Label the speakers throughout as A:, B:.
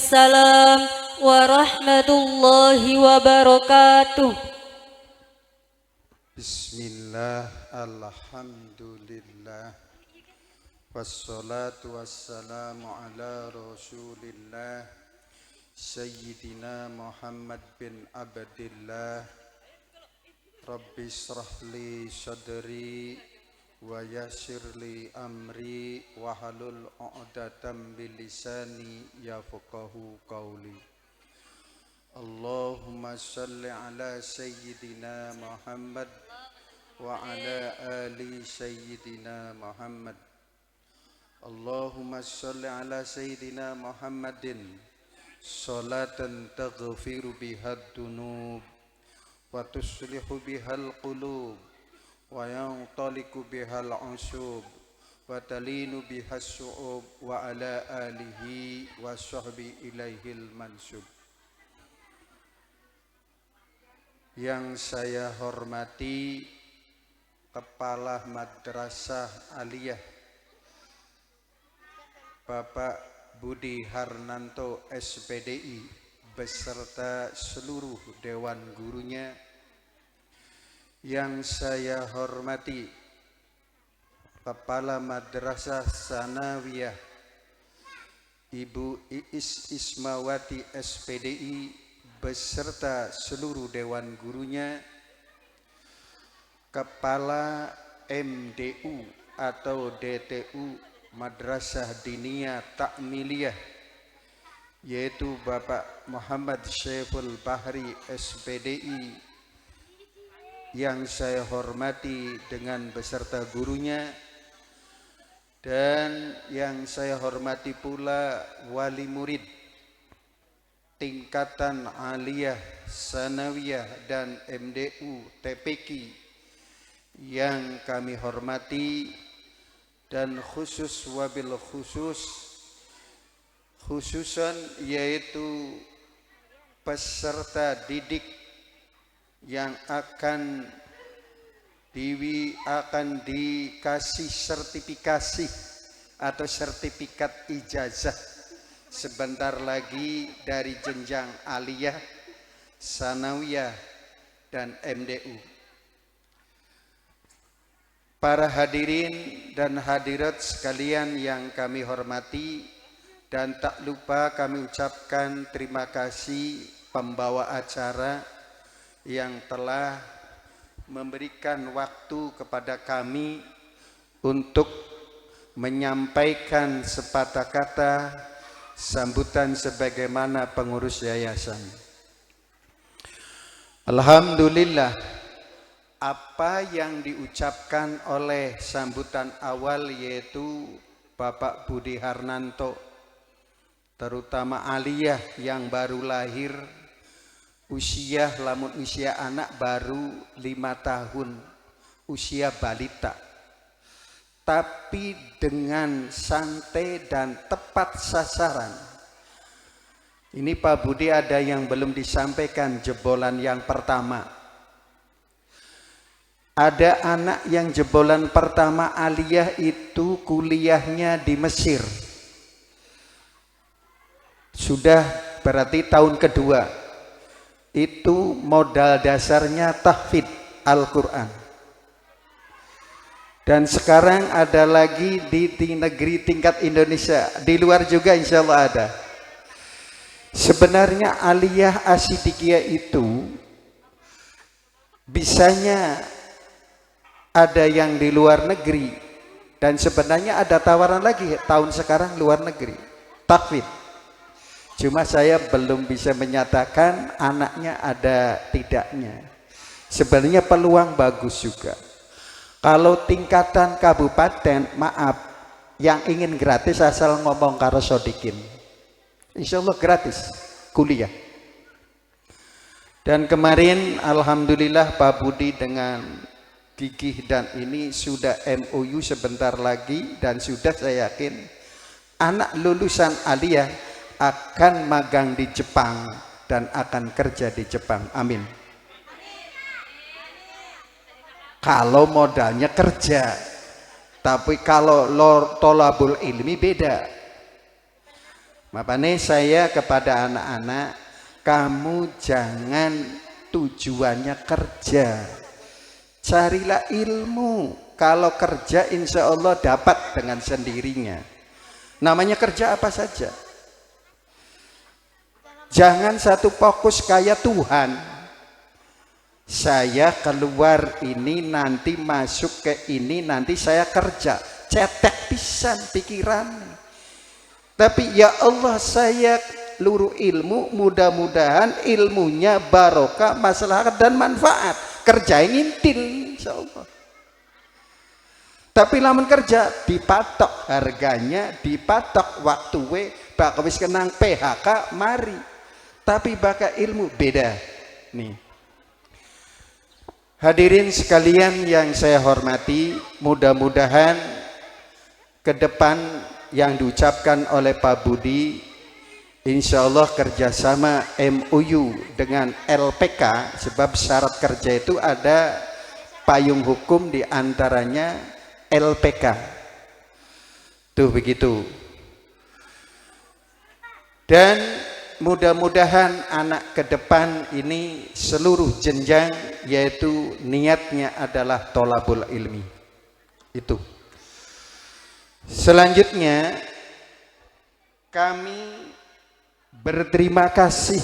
A: Waalaikumsalam warahmatullahi wabarakatuh.
B: Bismillah, alhamdulillah, wassalatu wassalamu ala rasulillah, Sayyidina Muhammad bin Abdillah. Rabbi shrahli sadri wa yassirli amri wahlul 'uqdatam bilisani yafqahu qawli. Allahumma shalli ala Sayyidina Muhammad wa ala ali Sayyidina Muhammad. Allahumma shalli ala Sayyidina Muhammadin salatan taghfiru bihad dunub wa tuslihu bihal qulub wa yantaliku bihal usub wa talinu bihas su'ub wa ala alihi wa sahbi ilaihil mansub. Yang saya hormati Kepala Madrasah Aliyah Bapak Budi Harnanto SPDI beserta seluruh dewan gurunya. Yang saya hormati Kepala Madrasah Sanawiyah Ibu Iis Ismawati SPDI beserta seluruh dewan gurunya. Kepala MDU atau DTU Madrasah Diniyah Takmiliyah yaitu Bapak Muhammad Syaiful Bahri SPDI yang saya hormati dengan beserta gurunya, dan yang saya hormati pula wali murid tingkatan aliyah, sanawiyah dan MDU TPQ yang kami hormati, dan khusus wabil khususan yaitu peserta didik yang akan dikasih sertifikasi atau sertifikat ijazah sebentar lagi dari jenjang aliyah, sanawiyah dan MDU. Para hadirin dan hadirat sekalian yang kami hormati, dan tak lupa kami ucapkan terima kasih pembawa acara yang telah memberikan waktu kepada kami untuk menyampaikan sepatah kata sambutan sebagaimana pengurus yayasan. Alhamdulillah, apa yang diucapkan oleh sambutan awal yaitu Bapak Budi Harnanto, terutama aliyah yang baru lahir, usia anak baru 5 tahun, usia balita, tapi dengan santai dan tepat sasaran. Ini Pak Budi ada yang belum disampaikan, jebolan yang pertama. Ada anak yang jebolan pertama aliyah itu kuliahnya di Mesir. Sudah berarti tahun kedua. Itu modal dasarnya tahfidz Al-Quran. Dan sekarang ada lagi di negeri tingkat Indonesia. Di luar juga insya Allah ada. Sebenarnya aliyah asidikiyah itu bisanya ada yang di luar negeri, dan sebenarnya ada tawaran lagi tahun sekarang luar negeri tahfidz. Cuma saya belum bisa menyatakan anaknya ada tidaknya. Sebenarnya peluang bagus juga. Kalau tingkatan kabupaten, maaf, yang ingin gratis asal ngomong karo Sodikin, insya Allah gratis kuliah. Dan kemarin alhamdulillah Pak Budi dengan gigih dan ini sudah MOU sebentar lagi, dan sudah saya yakin anak lulusan aliyah akan magang di Jepang dan akan kerja di Jepang. Amin. Kalau modalnya kerja, tapi kalau tolabul ilmi beda. Makanya saya kepada anak-anak, kamu jangan tujuannya kerja, carilah ilmu. Kalau kerja insya Allah dapat dengan sendirinya. Namanya kerja apa saja. Jangan satu fokus kayak Tuhan. Saya keluar ini, nanti masuk ke ini, nanti saya kerja. Cetek pisan pikiran. Tapi ya Allah, saya luruh ilmu, mudah-mudahan ilmunya barokah, maslahat dan manfaat. Kerja ngintil insya Allah. Tapi lamun kerja dipatok harganya, dipatok waktu bakal wis kenang PHK mari. Tapi bakal ilmu beda nih. Hadirin sekalian yang saya hormati, mudah-mudahan ke depan yang diucapkan oleh Pak Budi, insya Allah kerjasama MOU dengan LPK, sebab syarat kerja itu ada payung hukum diantaranya LPK. Tuh begitu. Dan mudah-mudahan anak ke depan ini seluruh jenjang, yaitu niatnya adalah tholabul ilmi. Itu. Selanjutnya kami berterima kasih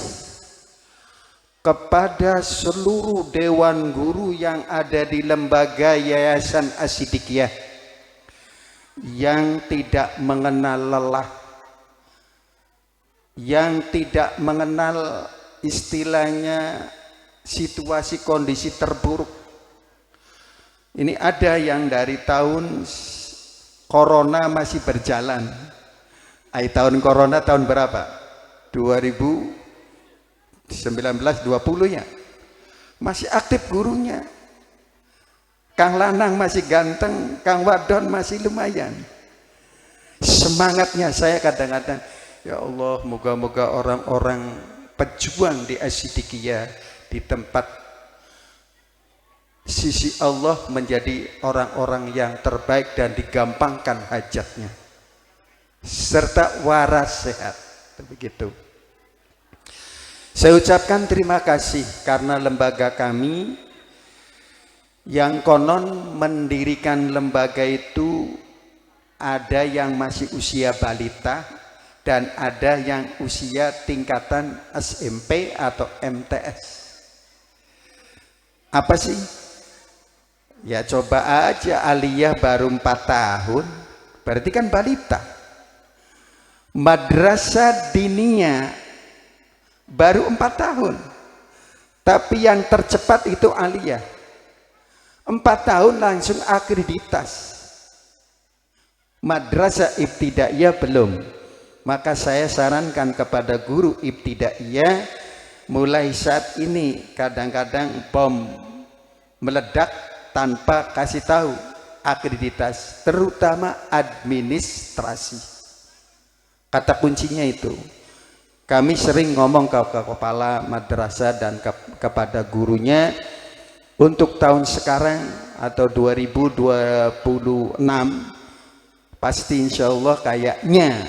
B: kepada seluruh dewan guru yang ada di lembaga Yayasan As-Siddiqiyah yang tidak mengenal lelah, yang tidak mengenal istilahnya situasi kondisi terburuk. Ini ada yang dari tahun Corona masih berjalan. Tahun Corona tahun berapa? 2019, 20 ya. Masih aktif gurunya. Kang Lanang masih ganteng, Kang Wadon masih lumayan. Semangatnya saya kadang-kadang, ya Allah, moga-moga orang-orang pejuang di As-Siddiqiyah di tempat sisi Allah menjadi orang-orang yang terbaik dan digampangkan hajatnya serta waras sehat. Begitu. Saya ucapkan terima kasih karena lembaga kami yang konon mendirikan lembaga itu ada yang masih usia balita dan ada yang usia tingkatan SMP atau MTS. Apa sih? Ya coba aja aliyah baru 4 tahun, berarti kan balita. Madrasah diniyah baru 4 tahun, tapi yang tercepat itu aliyah. 4 tahun langsung akreditas. Madrasah ibtidaiyah belum. Maka saya sarankan kepada guru ibtidaiyah, mulai saat ini kadang-kadang bom meledak tanpa kasih tahu akreditas, terutama administrasi. Kata kuncinya itu. Kami sering ngomong ke kepala madrasah dan kepada gurunya, untuk tahun sekarang atau 2026 pasti insya Allah kayaknya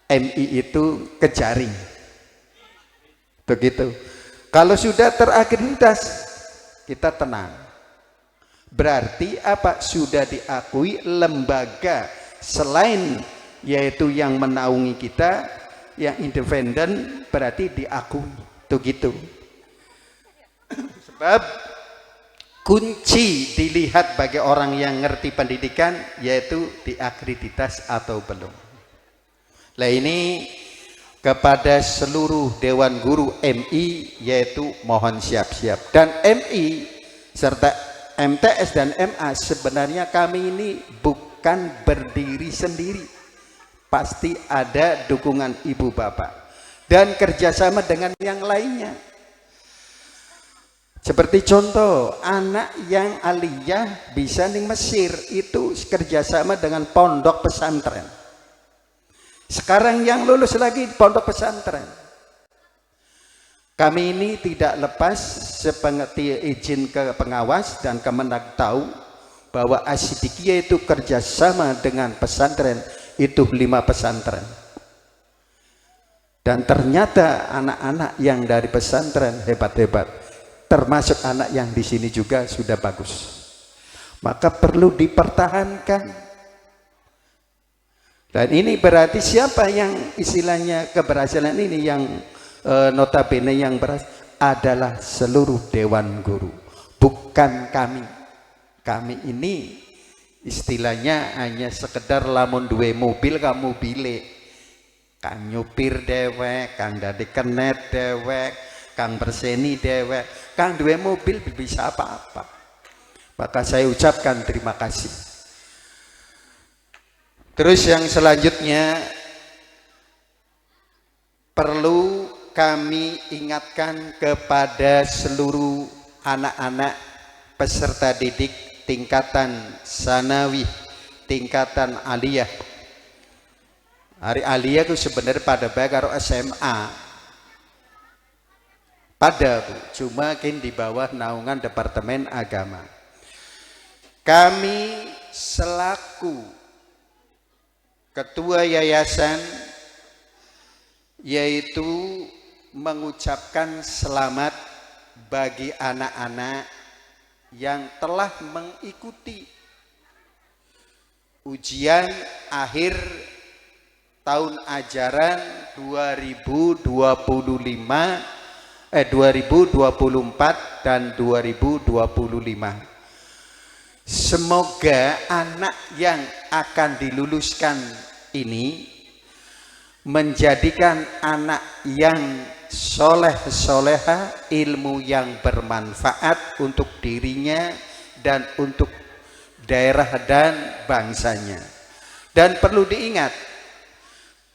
B: MI itu kejaring. Begitu. Kalau sudah terakreditas, kita tenang. Berarti apa? Sudah diakui lembaga selain yaitu yang menaungi kita, yang independen, berarti diakui. Tuh gitu. Sebab kunci dilihat bagi orang yang ngerti pendidikan yaitu diakreditas atau belum. Nah ini kepada seluruh dewan guru MI yaitu mohon siap-siap. Dan MI serta MTS dan MA sebenarnya kami ini bukan berdiri sendiri, pasti ada dukungan ibu bapak dan kerjasama dengan yang lainnya. Seperti contoh anak yang aliyah bisa di Mesir itu kerjasama dengan pondok pesantren. Sekarang yang lulus lagi pondok pesantren. Kami ini tidak lepas sepengerti izin ke pengawas dan Kemenag tahu bahwa As-Siddiqiyah itu kerjasama dengan pesantren itu 5 pesantren. Dan ternyata anak-anak yang dari pesantren hebat-hebat, termasuk anak yang di sini juga sudah bagus. Maka perlu dipertahankan. Dan ini berarti siapa yang istilahnya keberhasilan ini yang notabene yang berhasil adalah seluruh dewan guru, bukan kami. Kami ini istilahnya hanya sekedar lamun duwe mobil kamu bilik, kang nyupir dewek, kang dadi kenet dewek, kang berseni dewek, kang duwe mobil bisa apa-apa. Maka saya ucapkan terima kasih. Terus yang selanjutnya perlu kami ingatkan kepada seluruh anak-anak peserta didik tingkatan sanawi, tingkatan aliyah. Hari aliyah itu sebenarnya pada baik karo SMA. Pada Bu, cuma kini di bawah naungan Departemen Agama. Kami selaku ketua yayasan yaitu mengucapkan selamat bagi anak-anak yang telah mengikuti ujian akhir tahun ajaran 2024 dan 2025. Semoga anak yang akan diluluskan ini menjadikan anak yang soleh-soleha, ilmu yang bermanfaat untuk dirinya dan untuk daerah dan bangsanya. Dan perlu diingat,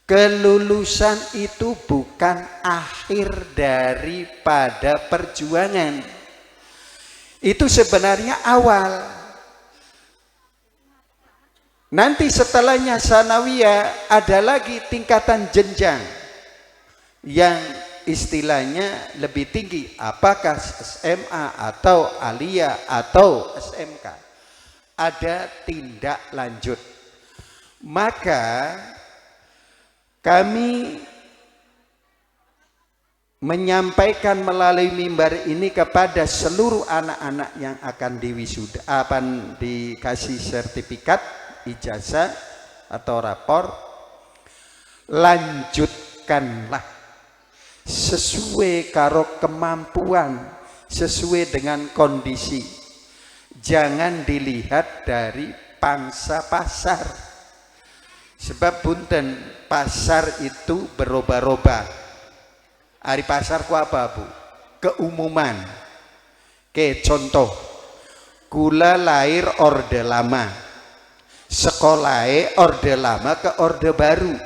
B: kelulusan itu bukan akhir daripada perjuangan. Itu sebenarnya awal. Nanti setelahnya sanawiyah ada lagi tingkatan jenjang yang istilahnya lebih tinggi, apakah SMA atau aliyah atau SMK, ada tindak lanjut. Maka kami menyampaikan melalui mimbar ini kepada seluruh anak-anak yang akan diwisuda, akan dikasih sertifikat, ijazah atau rapor, lanjutkanlah sesuai karo kemampuan, sesuai dengan kondisi. Jangan dilihat dari pangsa pasar, sebab punten pasar itu berubah-ubah. Hari pasar ku apa Bu? Keumuman. Ke contoh, gula lahir orde lama, sekolahnya orde lama ke orde baru,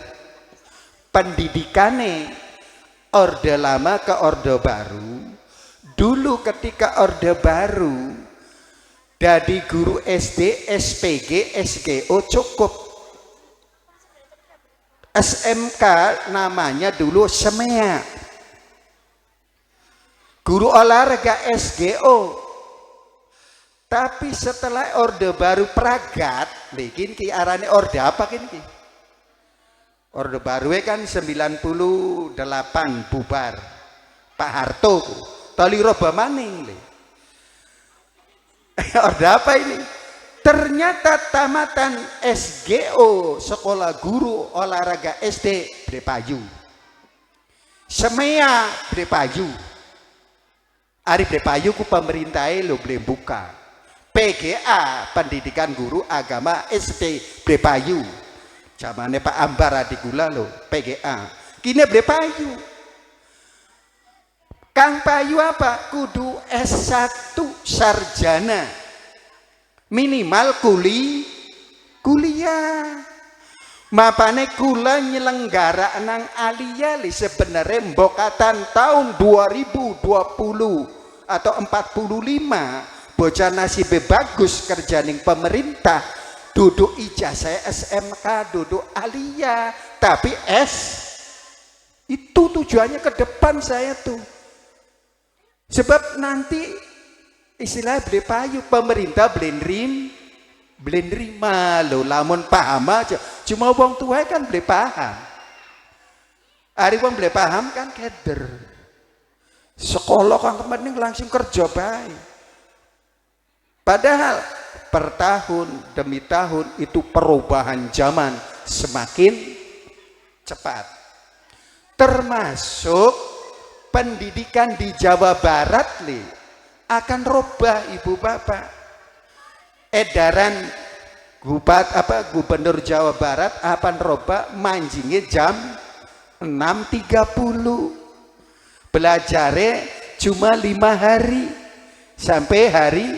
B: pendidikannya orde lama ke orde baru. Dulu ketika orde baru dari guru SD, SPG, SGO cukup. SMK namanya dulu semea, guru olahraga SGO. Tapi setelah orde baru pragat, bikin ki arane orde apa kini? Orde baru kan 98 bubar. Pak Harto tali roba maning. Orde apa ini? Ternyata tamatan SGO, sekolah guru olahraga SD Brepayu. Semea Brepayu. Ari Brepayu ku pemerintahnya lo boleh buka. PGA, pendidikan guru agama SD Brepayu. Zamannya Pak Ambar Adigula lo, PGA. Kini Brepayu. Kang Payu apa? Kudu S1 sarjana. Minimal kuliah. Mapane kula nyelenggara nang aliyah li sebenarnya mbokatan tahun 2020 atau 45. Bocah nasibnya bagus kerja ning pemerintah, duduk ijazah SMK, duduk aliyah, tapi S itu tujuannya ke depan saya tuh. Sebab nanti istilah beli payu pemerintah blenderima lo lamun paham aja. Cuma wong tua kan beli paham. Hari wong boleh paham kan keder. Sekolah kan penting langsung kerja baik. Padahal per tahun demi tahun itu perubahan zaman semakin cepat. Termasuk pendidikan di Jawa Barat akan robah ibu bapak. Edaran gubernur Jawa Barat akan robah manjingnya jam 6.30. Belajarnya cuma 5 hari sampai hari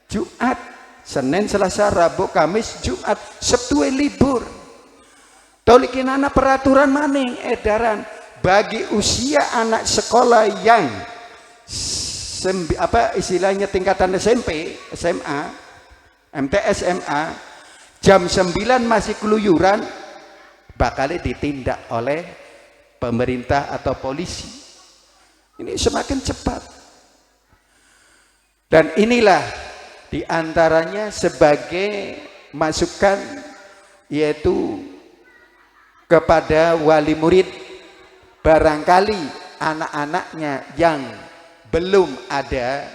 B: Jumat, Senin, Selasa, Rabu, Kamis, Jumat, Sabtu libur. Tolikin anak peraturan maning edaran bagi usia anak sekolah yang istilahnya tingkatan SMP, SMA, MTS, SMA, jam 9 masih keluyuran, bakal ditindak oleh pemerintah atau polisi. Ini semakin cepat. Dan inilah diantaranya sebagai masukan, yaitu kepada wali murid, barangkali anak-anaknya yang belum ada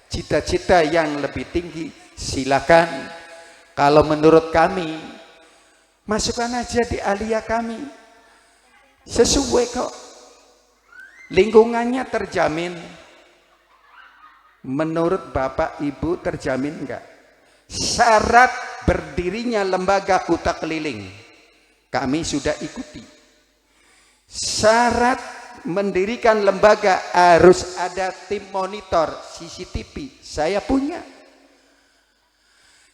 B: cita-cita yang lebih tinggi, silakan. Kalau menurut kami, masukkan aja di alia kami, sesuai kok, lingkungannya terjamin. Menurut bapak ibu terjamin enggak? Syarat berdirinya lembaga kuta keliling kami sudah ikuti. Syarat mendirikan lembaga harus ada tim monitor CCTV, saya punya.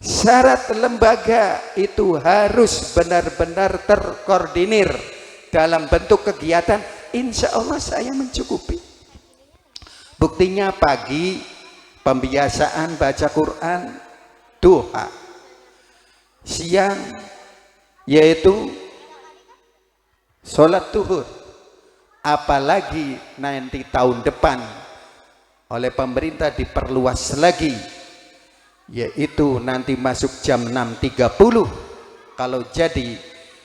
B: Syarat lembaga itu harus benar-benar terkoordinir dalam bentuk kegiatan, insya Allah saya mencukupi. Buktinya pagi pembiasaan baca Quran, duha. Siang yaitu sholat duhur. Apalagi nanti tahun depan oleh pemerintah diperluas lagi, yaitu nanti masuk jam 6.30. Kalau jadi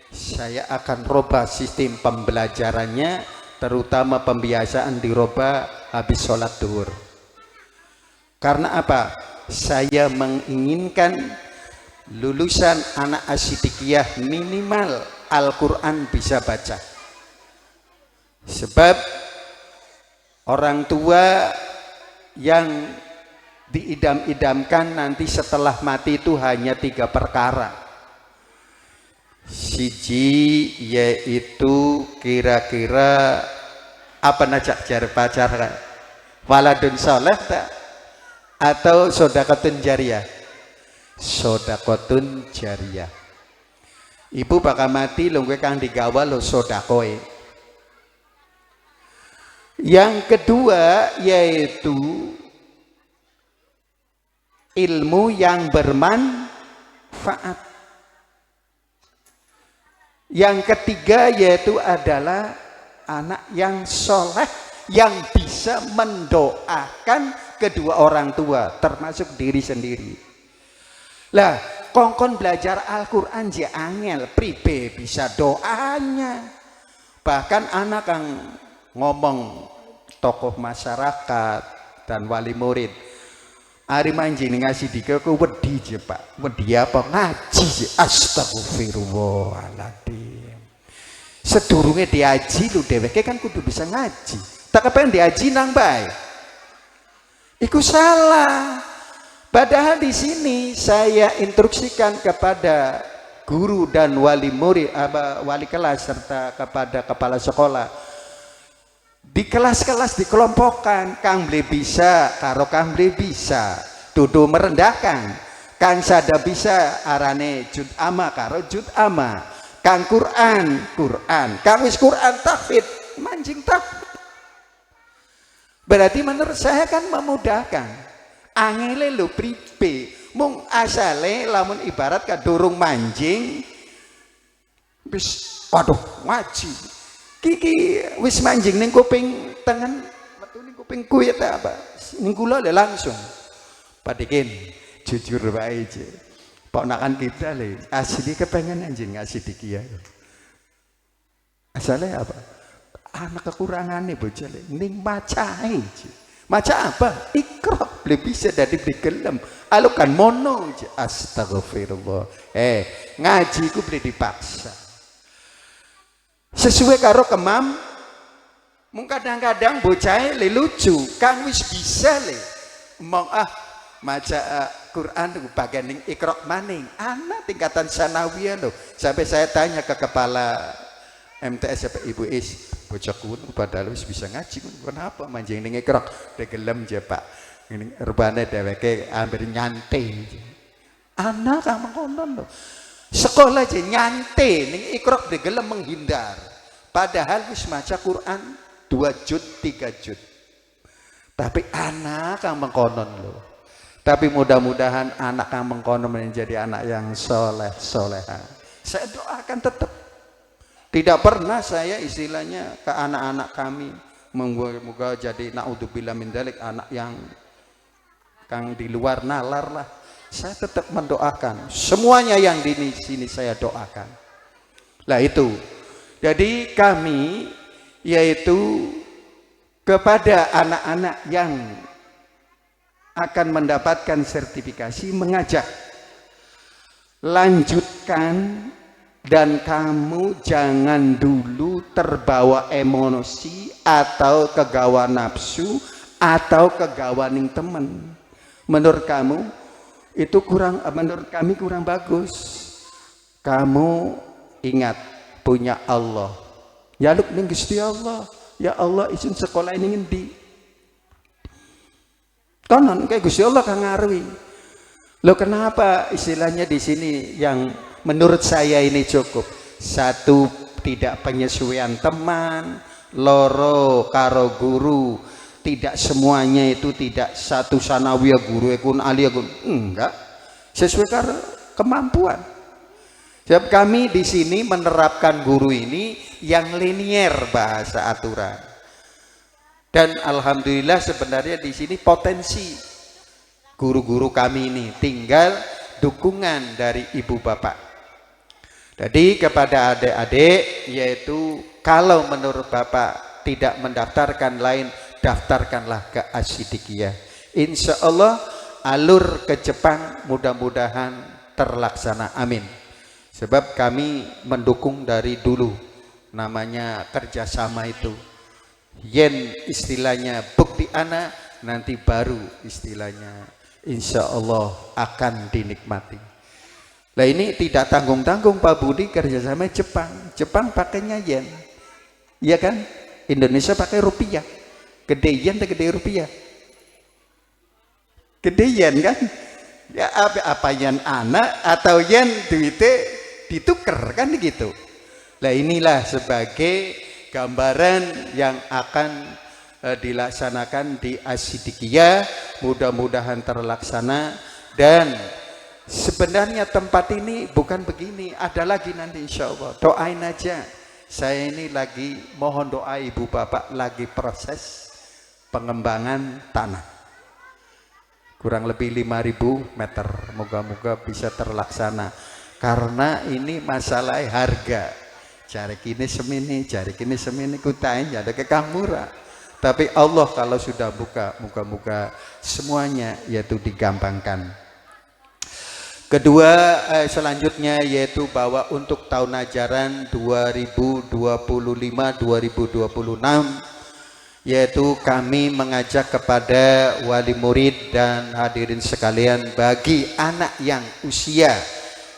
B: saya akan robah sistem pembelajarannya, terutama pembiasaan dirobah habis sholat duhur. Karena apa? Saya menginginkan lulusan anak asidikiyah minimal Al-Quran bisa baca. Sebab orang tua yang diidam-idamkan nanti setelah mati itu hanya 3 perkara. Siji yaitu kira-kira apa najak jar pacar, waladun soleh tak, atau sodakotun jariyah. Sodakotun jariyah. Ibu bakal mati lungguh kang digawa lo sodakoe. Yang kedua yaitu ilmu yang bermanfaat. Yang ketiga yaitu adalah anak yang soleh yang bisa mendoakan kedua orang tua termasuk diri sendiri. Lah kongkon belajar Al-Quran je angel pribe bisa doanya. Bahkan anak yang ngomong tokoh masyarakat dan wali murid, ari manjing ngasih dikeku wedi je pak, wedi apa ngaji je. Astagfirullahaladzim. Sedurunge diaji lu dheweke kan kudu bisa ngaji. Tak kepen diaji nang bae. Iku salah. Padahal di sini saya instruksikan kepada guru dan wali murid, wali kelas serta kepada kepala sekolah. Di kelas-kelas dikelompokkan, kang ble bisa, karo kang ble bisa, dudu merendahkan. Kang sada bisa arane jud ama karo jud ama. Kang Quran, Quran. Kang wis Quran tahfidz, manjing tahfidz. Berarti menurut saya kan memudahkan. Angele lu pripe, mung asale lamun ibarat kadurung manjing, bis, waduh ngaji. Kiki wis manjing ning kuping tengen, metu ning kuping kuwi ta apa? Ning kula langsung. Padikin jujur wae je. Ponakan kita asli kepengen anjing ngasih dikia. Asale apa? anak kekurangannya bojone ning macae. Maca apa? Ikrok beli bisa dari beli gelem. Alo kan mono. Astagfirullah. Ngaji ku beli dipaksa. Sesuai karo kemam. Mung kadang-kadang bocah le lucu, kang wis bisa le. Mong maca Quran bagian ning ikrok maning. Anak tingkatan sanawiyah loh. Sampai saya tanya ke kepala MTS apa Ibu Is, bocah kun padahal wis bisa ngaji kenapa manjing ning ikrok degelem je Pak. Ini rupane dheweke hampir nyantai. Anak kang mengkonon loh. Sekolah aja nyantai ning ikrok degelem menghindar. Padahal wis maca Quran 2 juz 3 juz. Tapi anak kang mengkonon loh. Tapi mudah-mudahan anak kang mengkonon menjadi anak yang soleh soleha. Saya doakan tetap. Tidak pernah saya istilahnya ke anak-anak kami moga jadi naudzubillah min dzalik anak yang kang di luar nalar lah. Saya tetap mendoakan semuanya yang di sini saya doakan. Lah itu. Jadi kami yaitu kepada anak-anak yang akan mendapatkan sertifikasi mengajak lanjutkan. Dan kamu jangan dulu terbawa emosi atau kegawa nafsu atau kegawaning temen. Menurut kamu itu menurut kami kurang bagus. Kamu ingat punya Allah. Ya lu ning Gusti Allah. Ya Allah izin sekolah ini ngendi. Konon kayak Gusti Allah kang ngaruhi. Lo kenapa istilahnya di sini yang menurut saya ini cukup. Satu, tidak penyesuaian teman. Loro, karo guru. Tidak semuanya itu tidak satu sanawiyah guru ekun alia gun. Enggak. Sesuai karo kemampuan. Sebab kami di sini menerapkan guru ini yang linier bahasa aturan. Dan alhamdulillah sebenarnya di sini potensi guru-guru kami ini tinggal dukungan dari ibu bapak. Jadi kepada adik-adik yaitu kalau menurut Bapak tidak mendaftarkan lain, daftarkanlah ke Asidikiyah. Insya Allah alur ke Jepang mudah-mudahan terlaksana. Amin. Sebab kami mendukung dari dulu namanya kerjasama itu. Yen istilahnya bukti ana nanti baru istilahnya insya Allah akan dinikmati. Nah ini tidak tanggung-tanggung Pak Budi kerjasama Jepang. Jepang pakainya yen, iya kan? Indonesia pakai rupiah. Gede yen atau gede rupiah? Gede yen kan? Ya apa yen anak atau yen duitnya ditukar kan gitu. Nah inilah sebagai gambaran yang akan dilaksanakan di Asidikiyah. Mudah-mudahan terlaksana dan sebenarnya tempat ini bukan begini, ada lagi nanti insya Allah. Doain aja. Saya ini lagi mohon doa ibu bapak lagi proses pengembangan tanah. Kurang lebih 5.000 meter. Moga-moga bisa terlaksana. Karena ini masalah harga. Cari kini semini kutain ada kekang murah. Tapi Allah kalau sudah buka, moga-moga semuanya yaitu digampangkan. Kedua selanjutnya yaitu bahwa untuk tahun ajaran 2025-2026 yaitu kami mengajak kepada wali murid dan hadirin sekalian bagi anak yang usia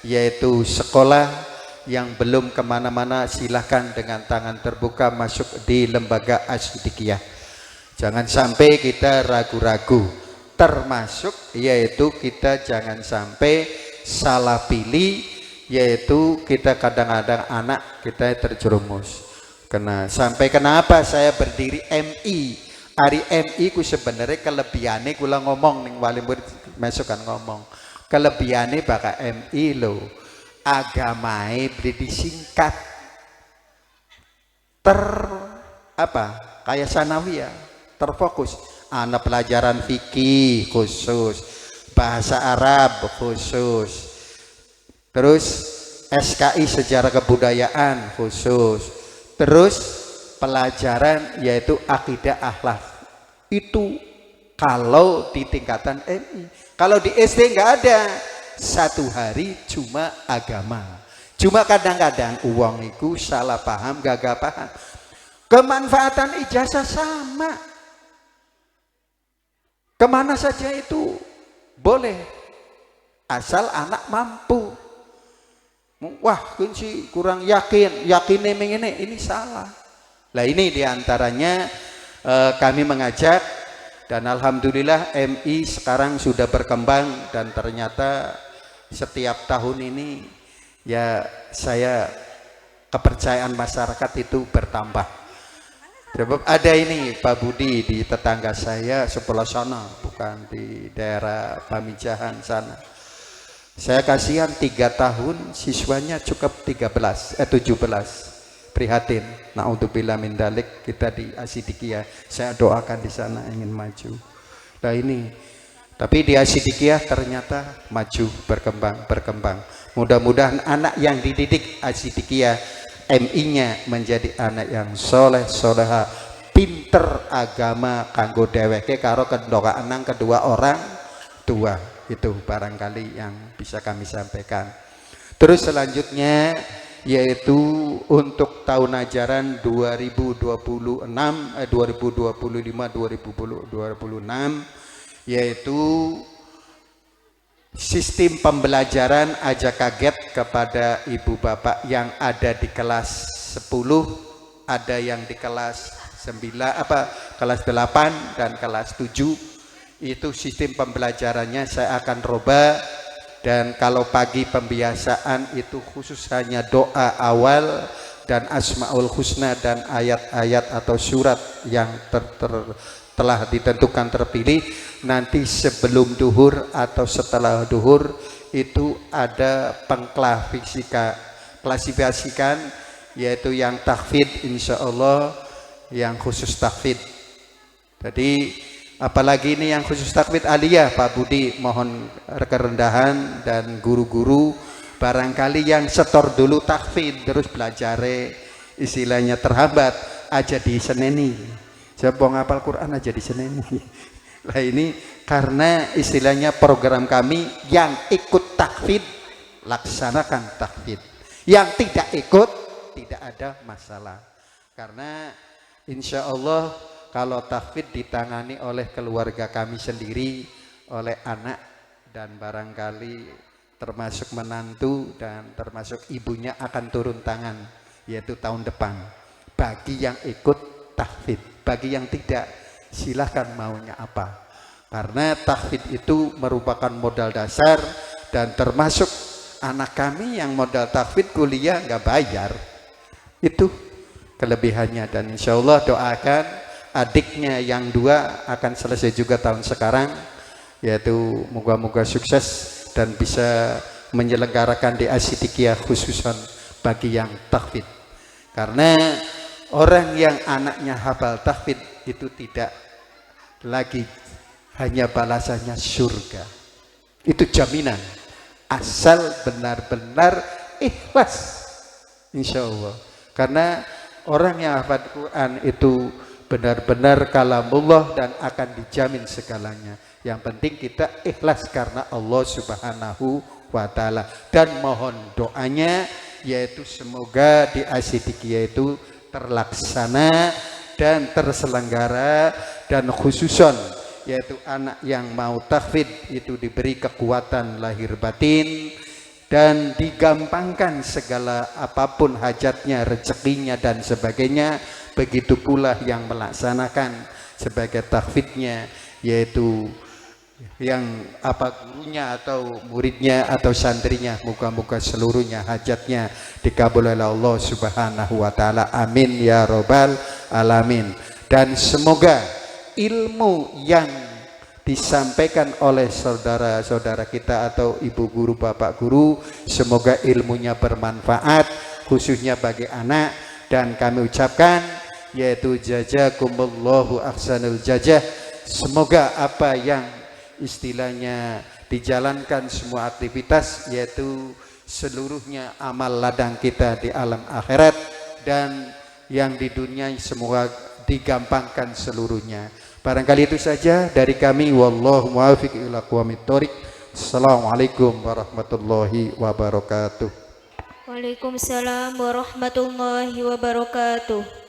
B: yaitu sekolah yang belum kemana-mana silahkan dengan tangan terbuka masuk di lembaga Asidikiyah. Jangan sampai kita ragu-ragu. Termasuk yaitu kita jangan sampai salah pilih, yaitu kita kadang-kadang anak kita terjerumus. Kenapa saya berdiri MI? Hari MI ku sebenarnya kelebihannya kula ngomong ning wali murid masuk kan ngomong. Kelebihannya bakal MI lo agamae beli disingkat kayak sanawiyah terfokus. Anak pelajaran fikih khusus, bahasa Arab khusus, terus SKI sejarah kebudayaan khusus, terus pelajaran yaitu akidah akhlak. Itu kalau di tingkatan MI. Kalau di SD nggak ada, satu hari cuma agama. Cuma kadang-kadang uang itu salah paham, gagal paham. Kemanfaatan ijazah sama. Kemana saja itu boleh, asal anak mampu. Wah, kunci kurang yakin ini salah. Lah ini diantaranya kami mengajak, dan alhamdulillah MI sekarang sudah berkembang, dan ternyata setiap tahun ini ya saya kepercayaan masyarakat itu bertambah. Sebab ada ini Pak Budi di tetangga saya sebelah sana, bukan di daerah Pamijahan sana. Saya kasihan 3 tahun siswanya cukup 17. Prihatin. Naudzubillah min dalik, kita di Asidikiyah. Saya doakan di sana ingin maju. Nah ini, tapi di Asidikiyah ternyata maju, berkembang. Mudah-mudahan anak yang dididik Asidikiyah MI-nya menjadi anak yang soleh, soleha, pinter agama kanggo dheweke karo kendokaan kedua orang tua. Itu barangkali yang bisa kami sampaikan. Terus selanjutnya yaitu untuk tahun ajaran 2025-2026 yaitu sistem pembelajaran aja kaget kepada ibu bapak yang ada di kelas 10, ada yang di kelas 9 kelas 8 dan kelas 7. Itu sistem pembelajarannya saya akan robah, dan kalau pagi pembiasaan itu khusus hanya doa awal dan asmaul husna dan ayat-ayat atau surat yang telah ditentukan terpilih. Nanti sebelum duhur atau setelah duhur itu ada klasifikasikan, yaitu yang tahfidz insya Allah, yang khusus tahfidz. Jadi apalagi ini yang khusus tahfidz aliyah, Pak Budi mohon kerendahan, dan guru-guru barangkali yang setor dulu tahfidz terus belajar istilahnya terhambat aja di seneni. Saya mau ngapal Quran aja di seneni. Nah ini karena istilahnya program kami yang ikut tahfidz laksanakan tahfidz, yang tidak ikut tidak ada masalah, karena insya Allah kalau tahfidz ditangani oleh keluarga kami sendiri, oleh anak dan barangkali termasuk menantu dan termasuk ibunya akan turun tangan, yaitu tahun depan bagi yang ikut tahfidz. Bagi yang tidak, silahkan maunya apa, karena tahfidz itu merupakan modal dasar, dan termasuk anak kami yang modal tahfidz kuliah nggak bayar, itu kelebihannya. Dan insya Allah doakan adiknya yang 2 akan selesai juga tahun sekarang, yaitu moga-moga sukses dan bisa menyelenggarakan di Asidikiyah khususan bagi yang tahfidz. Karena orang yang anaknya hafal tahfidz itu tidak lagi hanya balasannya surga, itu jaminan asal benar-benar ikhlas insya Allah. Karena orang yang hafal Quran itu benar-benar kalamullah dan akan dijamin segalanya. Yang penting kita ikhlas karena Allah Subhanahu wa Ta'ala, dan mohon doanya yaitu semoga di Asidikiyah itu terlaksana dan terselenggara, dan khususon yaitu anak yang mau tahfidz itu diberi kekuatan lahir batin dan digampangkan segala apapun hajatnya, rezekinya dan sebagainya. Begitu pula yang melaksanakan sebagai tahfidznya, yaitu yang gurunya atau muridnya atau santrinya, moga-moga seluruhnya hajatnya dikabul oleh Allah Subhanahu wa Ta'ala, amin ya robbal alamin. Dan semoga ilmu yang disampaikan oleh saudara-saudara kita atau ibu guru, bapak guru, semoga ilmunya bermanfaat khususnya bagi anak. Dan kami ucapkan yaitu jazakumullahu ahsanul jazah, semoga apa yang istilahnya dijalankan semua aktivitas, yaitu seluruhnya amal ladang kita di alam akhirat, dan yang di dunia semua digampangkan seluruhnya. Barangkali itu saja dari kami. Wallahu muwaffiq ila aqwamit thoriq. Assalamualaikum warahmatullahi wabarakatuh.
A: Waalaikumsalam warahmatullahi wabarakatuh.